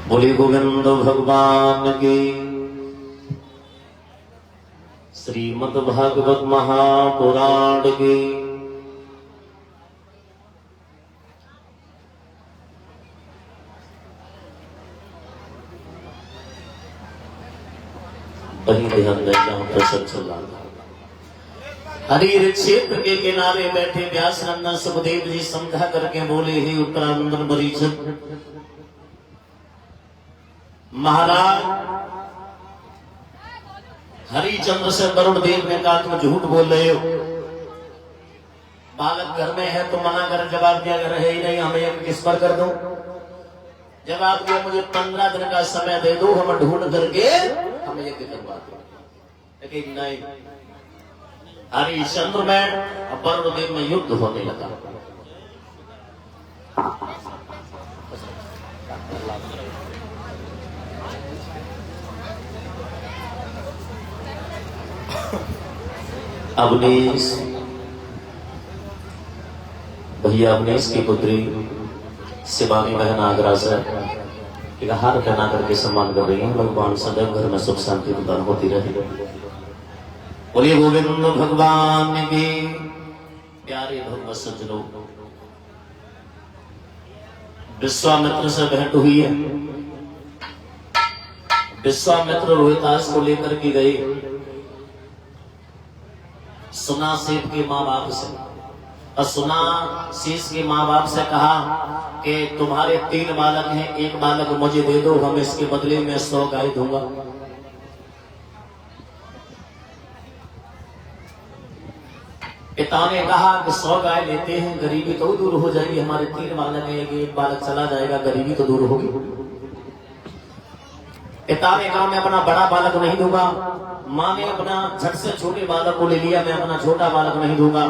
बोले गोविंद भगवान की। श्रीमद् भागवत महापुराण की। वही ध्यान दें जहां प्रसंग चल रहा था। हरिहर क्षेत्र के किनारे बैठे व्यास नंदन सुखदेव जी समझा करके बोले, हे उत्तरानंदन परीक्षित महाराज, हरिचंद्र से वरुण देव ने कहा तुम झूठ बोल रहे हो। बालक घर में है तो मना कर, जवाब दिया अगर है ही नहीं हमें किस पर कर दूं। जवाब दिया मुझे 15 दिन का समय दे दो, हम ढूंढ करके हमें यज्ञ करवा दो। लेकिन नहीं, हरिश्चंद्र में वरुण देव में युद्ध होने लगा। अवनीश, भैया अवनीश की पुत्री शिवानी बहन आगरा से एक हार पहना करके सम्मान कर रही है। भगवान सदैव घर में सुख शांति प्रदान होती रहे। बोलिए गोविंद भगवान की। प्यारे भगवत सज्जनों, विश्वामित्र से भेंट हुई है। विश्वामित्र रोहितास को लेकर के गए सुना सेठ के माँ बाप से, और सुना शीश के माँ बाप से कहा कि तुम्हारे 3 बालक हैं, एक बालक मुझे दे दो, हम इसके बदले में 100 गाय दूंगा। पिता ने कहा कि 100 गाय लेते हैं, गरीबी तो दूर हो जाएगी। हमारे 3 बालक हैं, एक बालक चला जाएगा, गरीबी तो दूर होगी। पिता ने कहा मैं अपना बड़ा बालक नहीं दूंगा। माँ ने अपना झट से छोटे बालक को ले लिया, मैं अपना छोटा बालक नहीं दूंगा।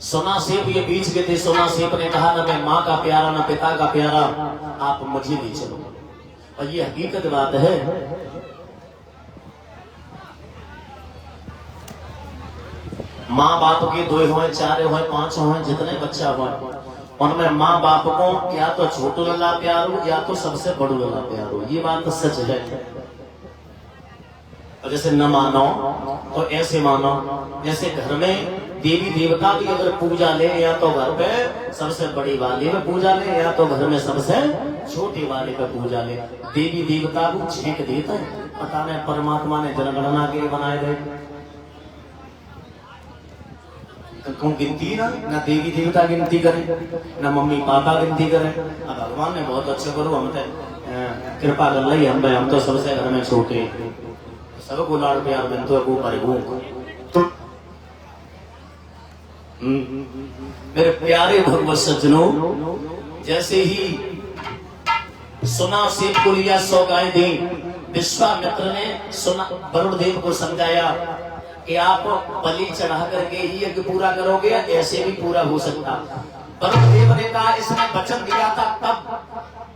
सोना सेठ ये बीच गए थे। सोना सेठ ने कहा ना मैं माँ का प्यारा ना पिता का प्यारा, आप मुझे ले चलो। और ये हकीकत बात है। माँ बाप के 2 हो, 4 हो, 5 हो, जितने बच्चा हो, उनमें माँ बाप को या तो छोटू लला प्यार हो या तो सबसे बड़ू लला प्यार हो। ये बात तो सच है। और जैसे न मानो तो ऐसे मानो, जैसे घर में देवी देवता की अगर पूजा ले या तो घर पे सबसे बड़ी वाले में पूजा ले या तो घर में सबसे छोटी वाले पे पूजा ले। देवी देवता को छेंक देता है। पता नहीं परमात्मा ने जनगणना के बनाए गए क्यों गिनती ना देवी देवता गिनती करें ना मम्मी पापा गिनती करें। अब भगवान ने बहुत अच्छा करो, हम कृपा कर ली, हम तो सबसे घर में छोटे, सबको लाड़ प्यार बनते को परिभू। मेरे प्यारे भगवत सज्जनों, जैसे ही सुना सेठ को लिया 100 गाय दी। विश्वामित्र ने सुना वरुण देव को समझाया कि आप बलि चढ़ा करके ही यज्ञ पूरा करोगे, ऐसे भी पूरा हो सकता। वरुण देव ने कहा इसने वचन दिया था, तब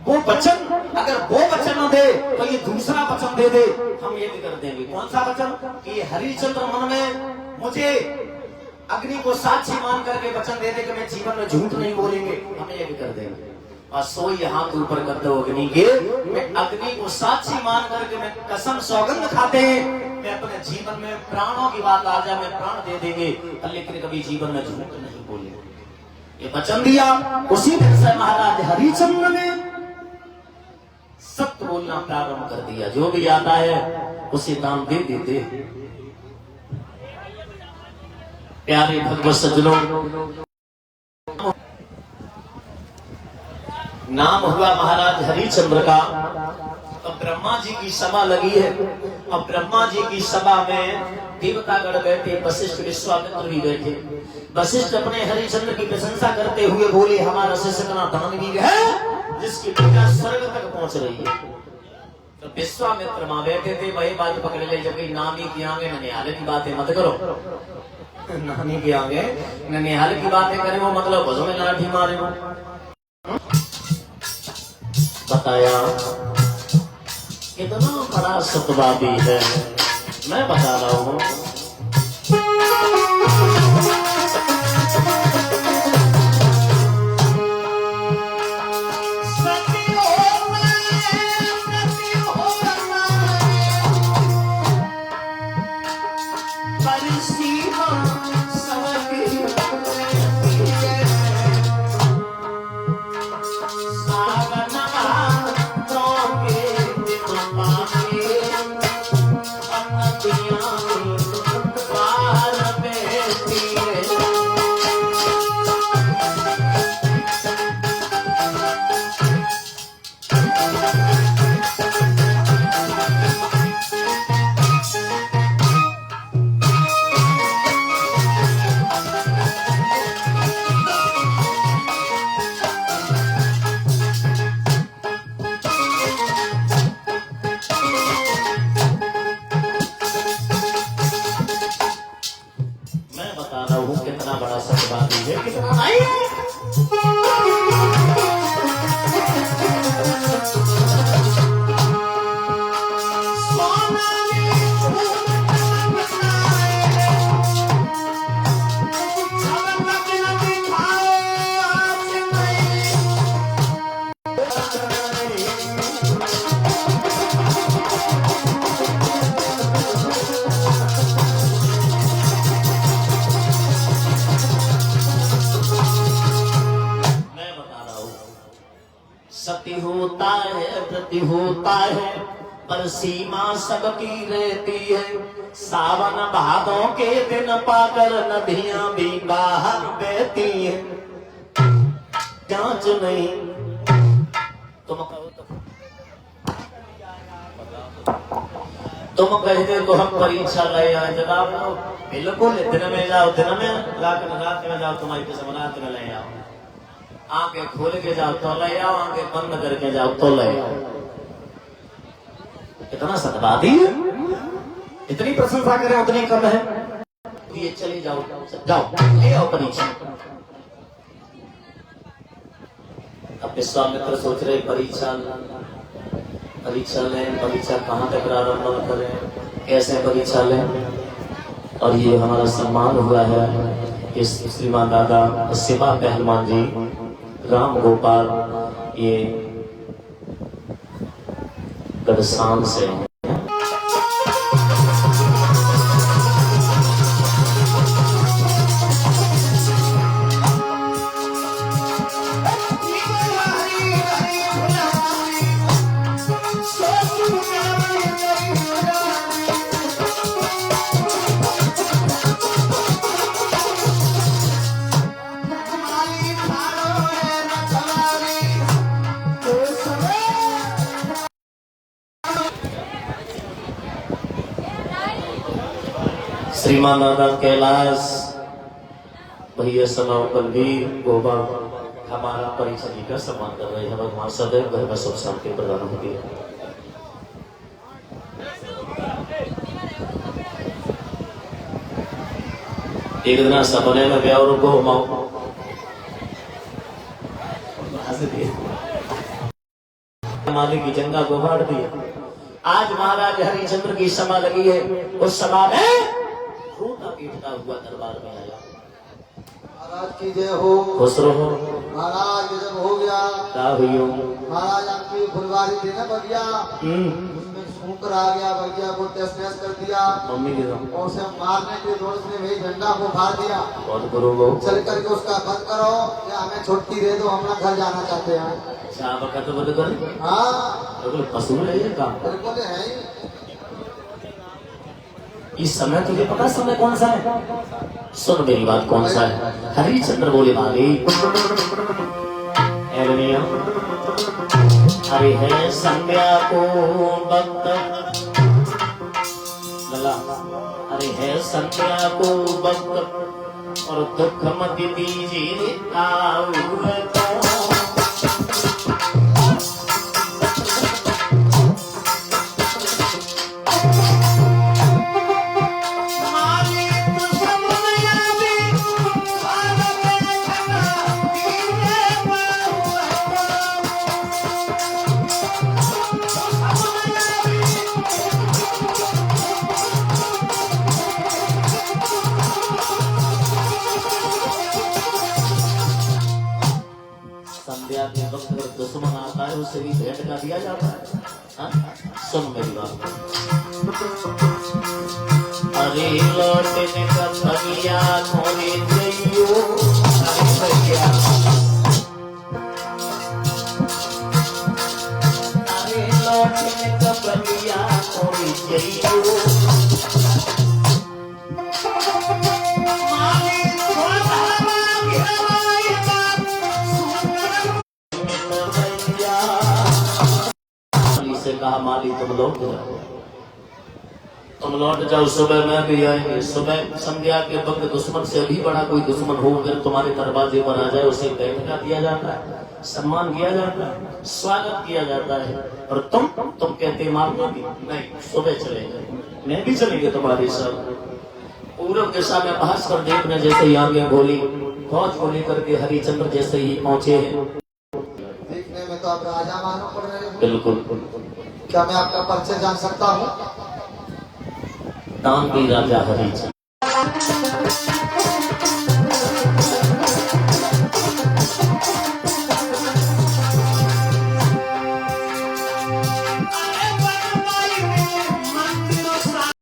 वो वचन अगर वो वचन न दे तो ये दूसरा वचन दे दे, हम यज्ञ कर देंगे। कौन सा वचन? कि हरिश्चंद्र मन में मुझे अग्नि को साक्षी मान करके वचन दे दे कि मैं जीवन में झूठ नहीं बोलेंगे, हम यज्ञ कर देंगे। और सोई हाथ ऊपर करते हो अग्नि के, मैं अग्नि को साक्षी मान करके मैं कसम सौगंध खाते हैं मैं अपने जीवन में प्राणों की बात आ जाए मैं प्राण दे देंगे, लेकिन कभी जीवन में झूठ नहीं बोलेंगे। ये वचन दिया। उसी दिन से महाराज हरिश्चंद्र ने सत्य बोलना प्रारंभ कर दिया। जो भी आता है उसे दान दे देते। प्यारे भगवत सज्जनों, नाम हुआ महाराज हरिश्चंद्र का। अब ब्रह्मा जी की सभा लगी है। अब ब्रह्मा जी की सभा में देवतागण बैठे, वशिष्ठ विश्वामित्र भी बैठे। वशिष्ठ अपने हरिश्चंद्र की प्रशंसा करते हुए बोले हमारा शिष्य इतना दानवीर है जिसकी पूजा स्वर्ग तक पहुंच रही है। तो विश्वामित्र मां बैठे थे, वही बात पकड़ ले, जब नानी की आगे ननिहाल की बातें मत करो। नानी के आगे ननिहाल की बातें करें वो मतलब भजों में लाठी मारे वो। बताया कितना बड़ा सतवादी है, मैं बता रहा हूं। सती होता है प्रति होता है पर सीमा सबकी रहती है। सावन भादों के दिन पाकर नदियां भी बाहर बहती है। जांच नहीं तुम कहते तो हम परीक्षा ले आए जवाब दो। बिल्कुल दिन में जाओ, दिन में रात में जाओ, तुम्हारी कसम रात में ले आओ। आंखें खोल के जाओ तो ले आओ, आंखें बंद करके जाओ तो ले आओ। इतना सतवादी है, इतनी प्रशंसा करें उतनी कम है। ये चले जाओ जाओ ले आओ परीक्षा। अब विश्वामित्र सोच रहे परीक्षा लें, परीक्षा कहाँ तक प्रारंभ करें, कैसे परीक्षा लें। और ये हमारा सम्मान हुआ है इस श्रीमान दादा शिवा पहलवान जी राम गोपाल, ये गढ़सान से श्रीमान दादा कैलाश भैया समा बलवीर गोबा हमारा परीक्षा जी का सम्मान कर रहे हैं। भगवान सदैव घर में सुख शांति प्रदान होती है। एक दिन सपने में गया और को मालिक की जंगा को फाड़ दिया। आज महाराज हरिश्चंद्र की सभा लगी है, उस सभा में रोता पीटता हुआ दरबार में आया। महाराज की जय हो। खुश रहो महाराज जब हो गया क्या भैया महाराज आपकी फुलवारी थी ना बढ़िया, उसमें सूकर आ गया, बढ़िया को टेस्ट कर दिया मम्मी के और उसे मारने के जोर से भाई झंडा को फाड़ दिया। बहुत करो चल करके उसका बंद करो या हमें छुट्टी दे दो, हम घर जाना चाहते हैं। तो बंद कर। हाँ पशु है ये काम, बिल्कुल है ही। इस समय तुझे पता समय कौन सा है? सुन मेरी बात, कौन सा है? हरिश्चंद्र बोले मालिक अरे है संध्या को वक्त, अरे है संध्या को वक्त और दुख मत दीजिए आओ दुश्मन आता है उसे भी भेंट का दिया जाता है। हाँ? सुन मेरी बात। अरे लौटने का भैया मोरे जइयो, अरे भैया अरे लौटने का भैया मोरे जइयो। कहा माली तुम लौट जाओ, तुम लौट जाओ, सुबह में भी आएंगे। सुबह संध्या के वक्त दुश्मन से भी बड़ा कोई दुश्मन हो अगर तुम्हारे दरवाजे पर आ जाए, उसे बैठका दिया जाता है, सम्मान किया जाता है, स्वागत किया जाता है। और तुम कहते मारना भी नहीं, सुबह चले गए, मैं भी चलेंगे तुम्हारे साथ। पूर्व दिशा में भास्कर देव ने जैसे ही आगे बोली, फौज को लेकर के हरिश्चंद्र जैसे ही पहुंचे हैं। देखने में तो आप राजा मानो पड़ रहे हो। बिल्कुल। क्या मैं आपका परिचय जान सकता हूँ? दानवी राजा हरिश्चंद्र।